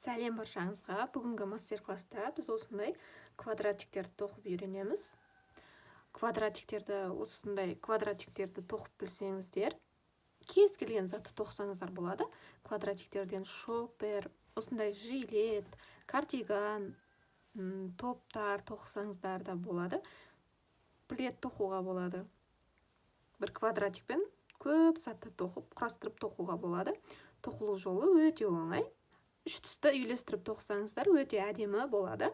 Сәлем баршаңызға. Бүгінгі мастер-класста біз осындай квадратиктерді тоқып үйренеміз. Осындай квадратиктерді тоқып білсеңіздер, кез келген затты тоқсаңыздар болады. Квадратиктерден шоппер, осындай жилет, кардиган, топтар тоқсаңыздар да болады. Плед тоқуға болады. Бір квадратикпен көп затты тоқып, құрастырып тоқуға болады. Тоқылу жолы өте оңай. Үш түсті үйлестіріп тоқсаңыздар өте әдемі болады.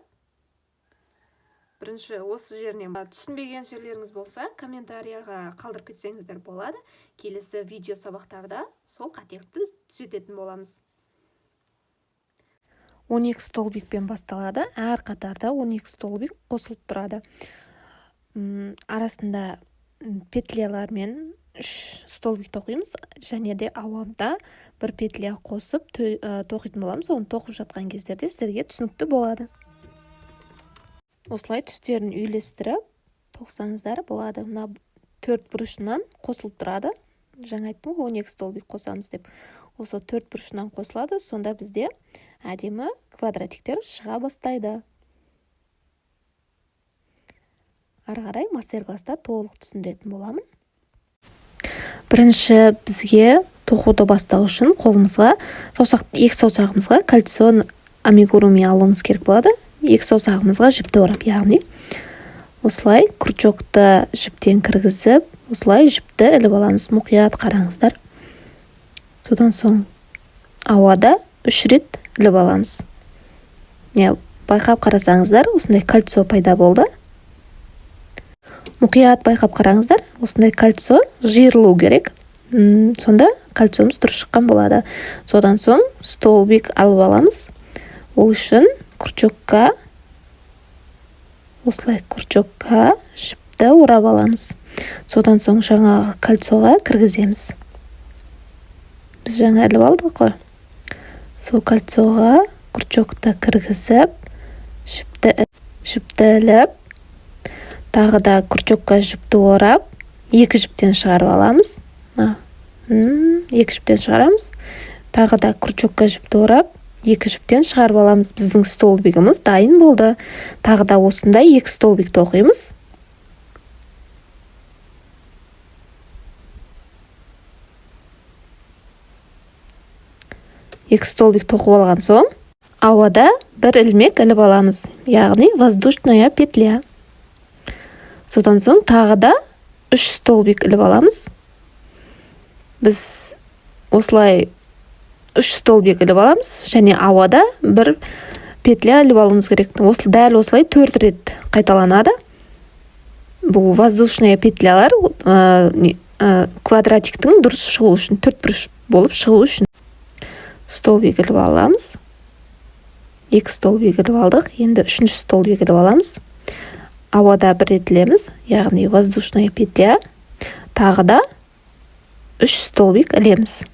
Бірінші осы жерінен түсінбеген жерлеріңіз болса, комментарияға қалдырып кетсеңіздер болады. Келесі видео сабақтарда сол қателікті түзететін боламыз. 12 столбикпен басталады. Әр қатарда 12 столбик қосылып тұрады. Арасында петлялармен 3 столбик тоқимыз, және де ауамда бір петля қосып тоқитын боламыз. Оны тоқып жатқан кездерде сіздерге түсінікті болады. Осылай түстерін үйлестіріп тоқсаңыздар болады. Мына 4 бұрышынан қосылып тұрады. Жаңа айттым ғой, 12 столбик қосамыз деп. Осы 4 бұрышынан қосылады. Сонда бізде әдемі квадратиктер шыға бастайды. Ары қарай мастер-класста толық түсіндіретін боламын. Бірінші бізге тоқуды бастау үшін қолымызға, екі саусағымызға кольцо амигуруми алуымыз керек болады. Екі саусағымызға жіпті орап, яғни осылай крючокты жіптен кіргізіп, осылай жіпті іліп аламыз. Мұқият қараңыздар. Содан соң ауада 3 рет іліп аламыз. Байқап қарасаңыздар, осындай кольцо пайда болды. Мұқият байқап қараңыздар, осындай кольцо жиырылу керек. Сонда кольцомыз дұрыс шыққан болады. Содан соң столбик алып аламыз. Ол үшін осылай крючокка жіпті орап аламыз. Содан соң жаңағы кольцоға кіргіземіз. Біз жаңа іліп алдық қой. Сол кольцоға крючокты кіргізіп, жіпті іліп, тағы да крючокка жіпті орап, 2 жіптен шығарып аламыз. 2 жіптен шығарамыз. Тағы да крючокка жіпті орап, 2 жіптен шығарып аламыз. Біздің столбигіміз дайын болды. Тағы да осындай 2 столбик тоқимыз. Екі столбик тоқып алған соң, ауада бір ілмек іліп аламыз, яғни воздушная петля. Содан соң тағы да 3 столбик іліп аламыз. Біз осылай 3 столбик іліп аламыз, және ауада бір петля іліп алуымыз керек. Дәл осылай 4 рет қайталанады. Бұл воздушная петлялар квадратиктің дұрыс шығу үшін, 4 бұрыш болып шығу үшін. Столбик іліп аламыз. 2 столбик іліп алдық. Енді 3-ші столбик іліп аламыз. Ауада бір рет ілеміз, яғни воздушная петля. Тағы да 3 столбик ілеміз.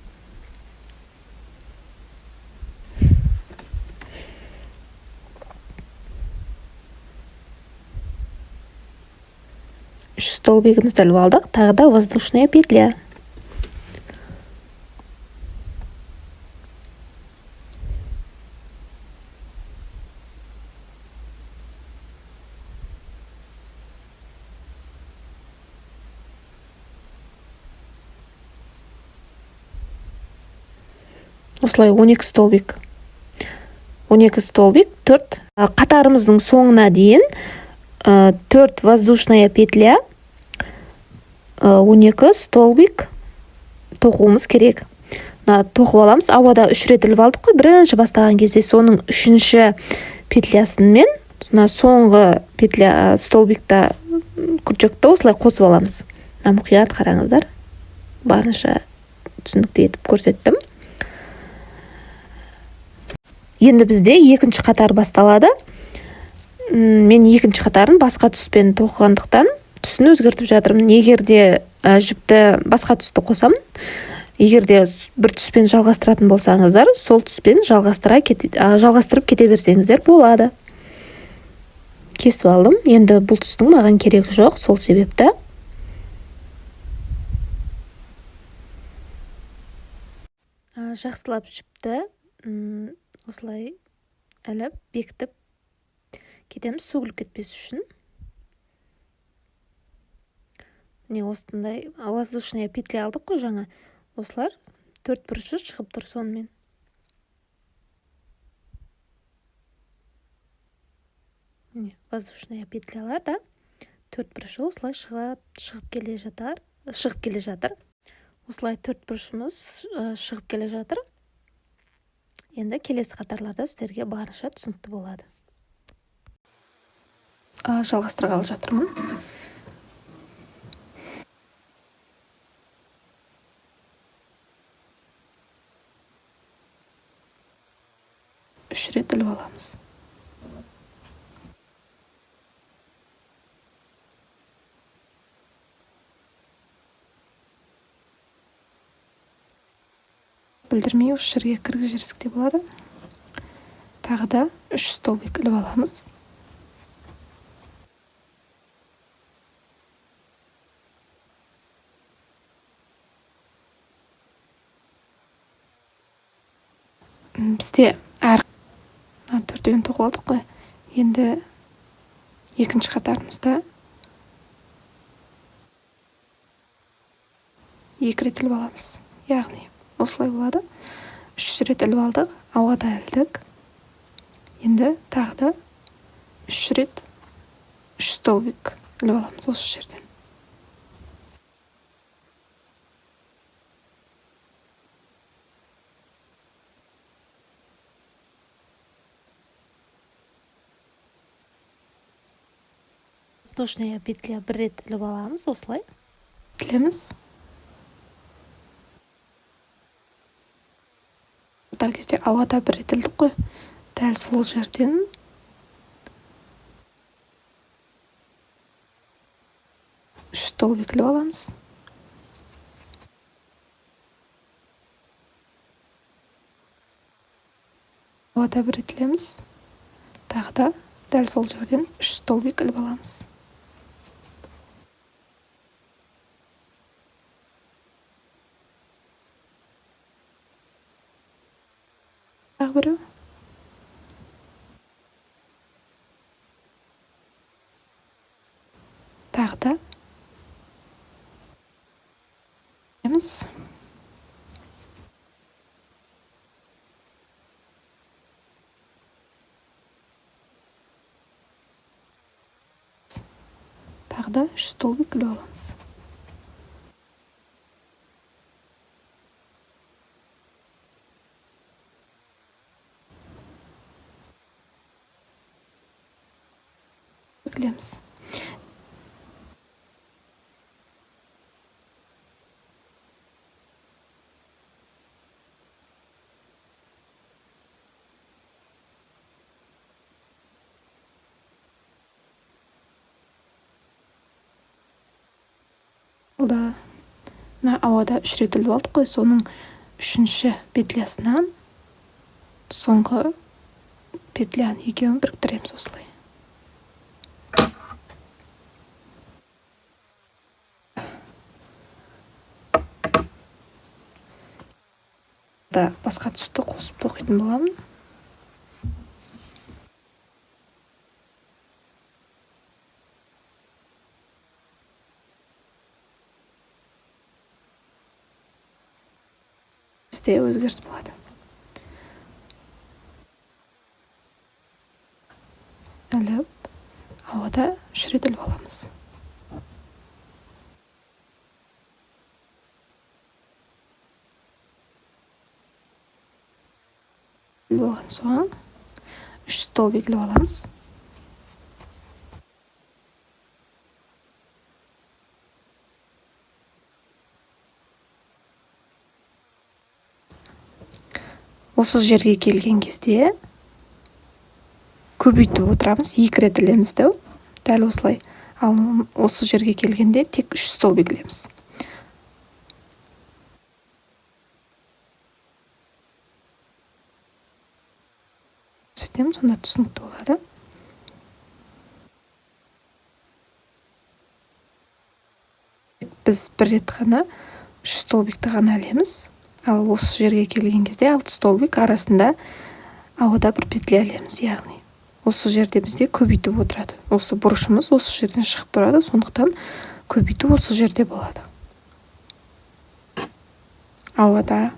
Үш столбигімізді іліп алдық. Тағы да воздушная петля. Осылай 12 столбик. 12 столбик, 4. Қатарымыздың соңына дейін 4 воздушная петля, 12 столбик тоқуымыз керек. Тоқып аламыз. Ауада 3 рет іліп алдық қой. Бірінші бастаған кезде соның 3-ші петлясымен соңғы петля столбикта крючокты осылай қосып аламыз. Мұқият қараңыздар. Барынша түсінікті етіп көрсеттім. Енді бізде екінші қатар басталады. Мен екінші қатарын басқа түспен тоқығандықтан түсін өзгертіп жатырмын. Егер де жіпті басқа түсті қосам, егер де бір түспен жалғастыратын болсаңыздар, сол түспен жалғастырып кете берсеңіздер болады. Кесіп алдым. Енді бұл түстің маған керегі жоқ, сол себепті. Жақсылап жіпті осылай іліп бекітіп кетеміз, сөгіліп кетпес үшін. Міне осындай воздушная петля алдық қой жаңа. Осылар төрт бұрышы шығып тұр сонымен. Міне воздушная петлялар да төрт бұрышы осылай шығып келе жатыр. Осылай төрт бұрышымыз шығып келе жатыр. Енді келесі қатарларда сіздерге барынша түсінікті болады. Жалғастырғалы жатырмын. Үш рет іліп аламыз. Білдірмей осы жерге кіргізерсек те болады. Тағы да 3 столбик іліп аламыз. Бізде әр төртеуін тоқып алдық қой. Енді екінші қатарымызда 2 рет іліп аламыз. Яғни осылай болады. 3 рет іліп алдық, ауада ілдік. Енді тағы да 3 рет 3 столбик іліп аламыз осы жерден. Воздушная петля 1 рет іліп аламыз осылай. Ілеміз. Бұл кезде ауада 1 рет ілдік қой. Дәл сол жерден үш столбик іліп аламыз. Ауада 1 рет ілеміз. Тағы да дәл сол жерден 3 столбик іліп аламыз. Тағы бірі. Тағы да ілеміз. Тағы да 3 столбик іліп аламыз. Ілеміз. Мына ауада 3 рет іліп алдық қой, соның 3-ші петлясынан соңғы петляны екеуін біріктіреміз осылай. Басқа түсті қосып тоқитын боламын. Бізде өзгеріс болады. Іліп, ауада 3 рет іліп аламыз. Іліп алған соң 3 столбик іліп аламыз. Осы жерге келген кезде көбейтіп отырамыз, 2 рет ілеміз дәл осылай. Ал осы жерге келгенде тек 3 столбик ілеміз. Сөйтеміз, сонда түсінікті болады. Біз 1 рет қана 3 столбикті ғана ілеміз. Ал осы жерге келген кезде 6 столбик арасында ауада бір петля ілеміз, яғни осы жерде бізде көбейту отырады. Осы бұрышымыз осы жерден шығып тұрады, сондықтан көбейту осы жерде болады. Ауада.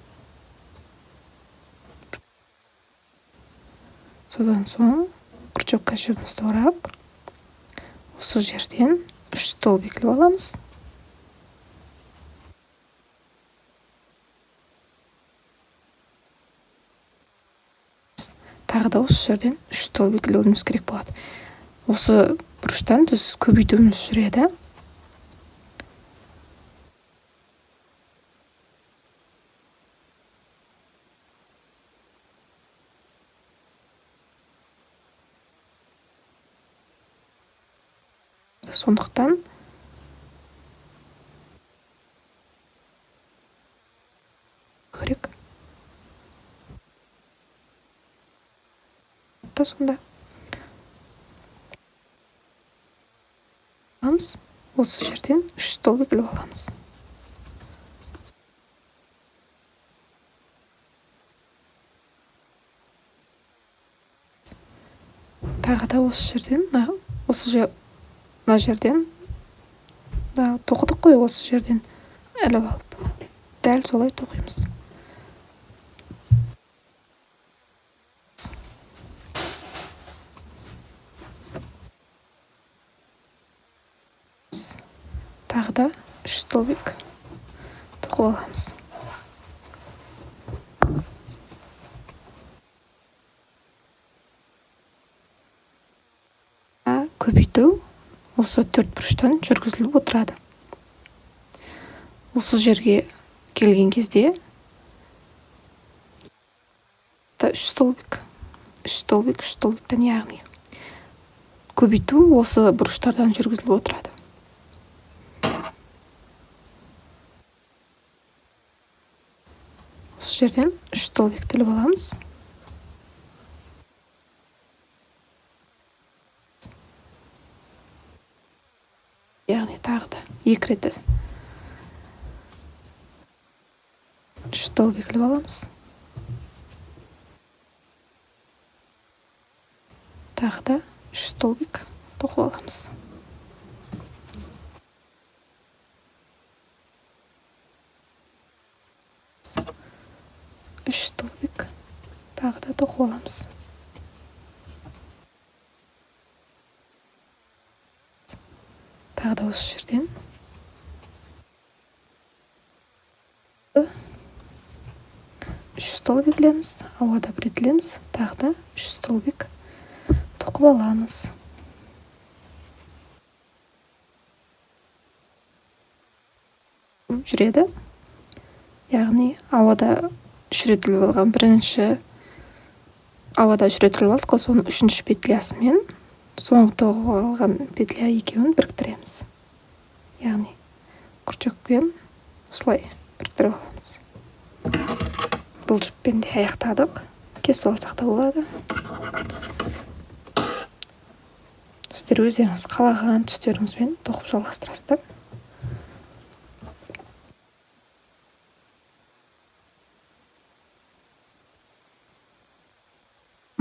Содан соң крючок кәшігімізді орап, осы жерден 3 столбик іліп аламыз. Тағы да осы жерден 3 столбик ілуіміз керек болады. Осы бұрыштан біз көбейтуіміз жүреді. Сондықтан керек. Сонда осы жерден 3 столбик іліп аламыз. Тағы да осы жерден, мына жерден тоқыдық қой, осы жерден іліп алып, дәл солай тоқимыз. Тағы да 3 столбик тоқып аламыз. Көбейту осы 4 бұрыштан жүргізіліп отырады. Осы жерге келген кезде 3 столбик, 3 столбиктен, яғни көбейту осы бұрыштардан жүргізіліп отырады. Осы жерден 3 столбик іліп аламыз. Яғни тағы да 2 рет 3 столбик іліп аламыз. Тағы да 3 столбик тоқып аламыз. Үш столбик тағы да тоқып аламыз. Тағы да осы жерден 3 столбик ілеміз, ауада бір рет ілеміз, тағы да 3 столбик тоқып аламыз. Жүреді. Яғни ауада 3 рет іліп алған бірінші ауада 3 рет іліп алдық, соның 3-ші петлясымен соңғы тоқып алған петля екеуін біріктіреміз. Яғни крючокпен осылай біріктіріп аламыз. Бұл жіппен де аяқтадық. Кесіп алсақ та болады. Сіздер өздеріңіз қалаған түстеріңізбен тоқып жалғастырасыздар.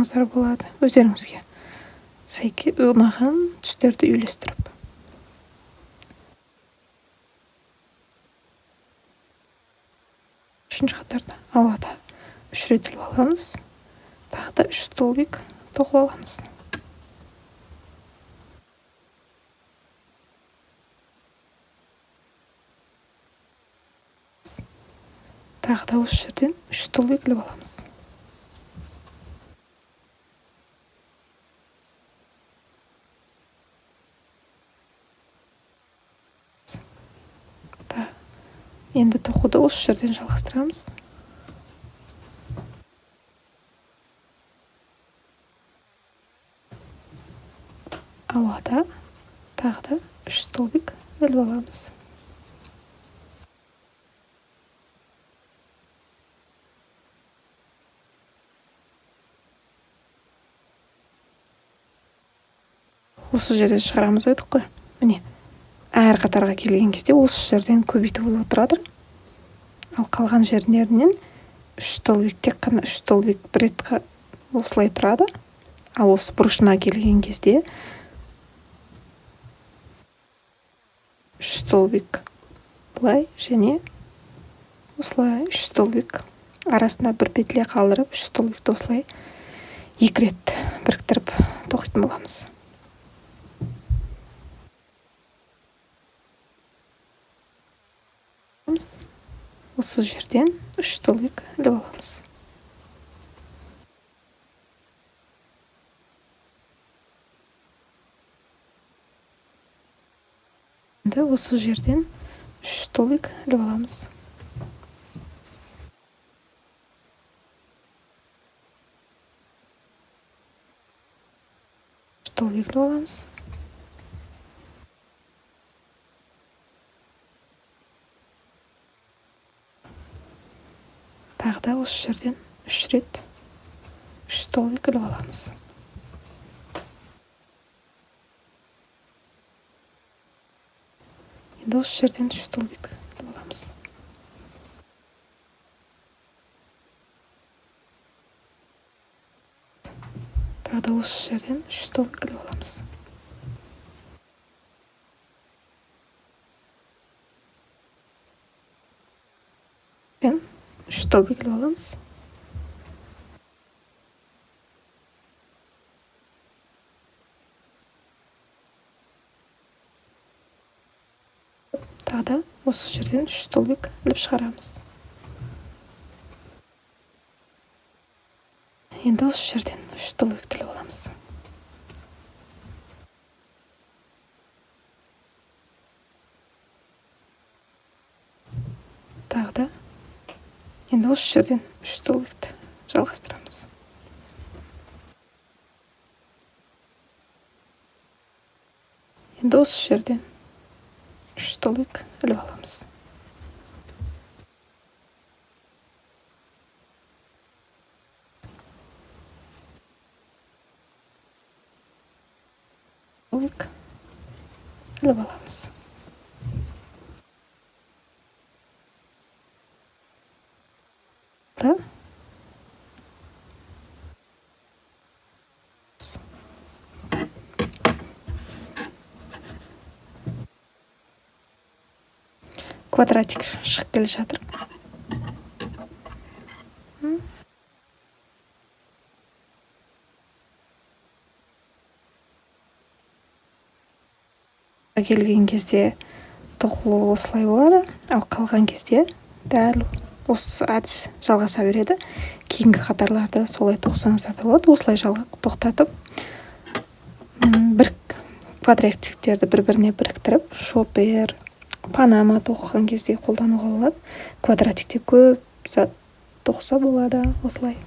Болады өздеріңізге ұнаған түстерді үйлестіріп. Үшінші қатарда ауада 3 рет іліп аламыз, тағы да 3 столбик тоқып аламыз. Тағы да осы жерден 3 столбик іліп аламыз. Енді тоқуды осы жерден жалғастырамыз. Ауада тағы да 3 столбик іліп аламыз. Осы жерден шығарамыз дедік қой. Міне, әр қатарға келген кезде осы жерден көбейту болып отырады. Ал қалған жерлерінен 3 столбик, тек қана 3 столбик бір рет осылай тұрады. Ал осы бұрышына келген кезде 3 столбик былай және осылай 3 столбик арасында бір петля қалдырып 3 столбикті осылай 2 рет біріктіріп тоқитын боламыз. Осы жерден 3 столбик іліп аламыз. Енді осы жерден 3 столбик іліп аламыз. Столбик іліп аламыз. Тағы да осы жерден 3 рет 3 столбик іліп аламыз. Енді осы жерден 3 столбик іліп аламыз. Тағы да осы жерден 3 столбик іліп аламыз. Үш столбик іліп аламыз. Тағы да осы жерден 3 столбик іліп шығарамыз. Енді осы жерден 3 столбик іліп аламыз. Тағы да енді осы жерден 3 столбикті жалғастырамыз. Енді осы жерден 3 столбик іліп аламыз. Столбик іліп аламыз. Да? Квадратик шығып келе жатыр. Келген кезде тоқылу осылай болады, ал қалған кезде дәл осы әдіс жалғаса береді. Кейінгі қатарларды солай тоқсаңыздар да болады. Осылай тоқтатып, бір квадратиктерді бір-біріне біріктіріп, шопер, панама тоқыған кезде қолдануға болады. Квадратикте көп зат тоқса болады осылай.